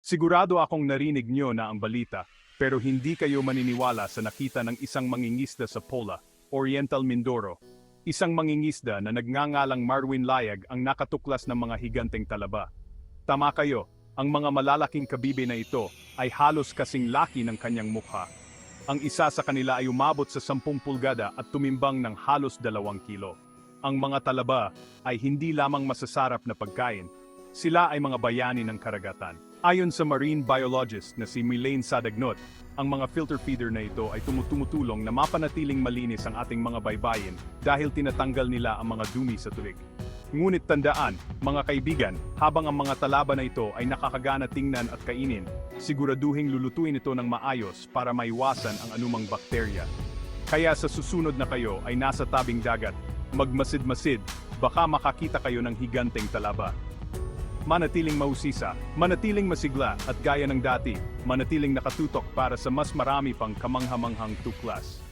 Sigurado akong narinig nyo na ang balita, pero hindi kayo maniniwala sa nakita ng isang mangingisda sa Pola, Oriental Mindoro. Isang mangingisda na nagngangalang Marwin Layag ang nakatuklas ng mga higanteng talaba. Tama kayo, ang mga malalaking kabibe na ito ay halos kasing laki ng kanyang mukha. Ang isa sa kanila ay umabot sa 10 pulgada at tumimbang ng halos 2 kilo. Ang mga talaba ay hindi lamang masasarap na pagkain, sila ay mga bayani ng karagatan. Ayon sa marine biologist na si Milaine Sadagnot, ang mga filter feeder na ito ay tumutulong na mapanatiling malinis ang ating mga baybayin dahil tinatanggal nila ang mga dumi sa tubig. Ngunit tandaan, mga kaibigan, habang ang mga talaba na ito ay nakakagana tingnan at kainin, siguraduhing lulutuin ito ng maayos para maiwasan ang anumang bakterya. Kaya sa susunod na kayo ay nasa tabing dagat, magmasid-masid, baka makakita kayo ng higanteng talaba. Manatiling mahusisa, manatiling masigla at gaya ng dati, manatiling nakatutok para sa mas marami pang kamanghamanghang tuklas.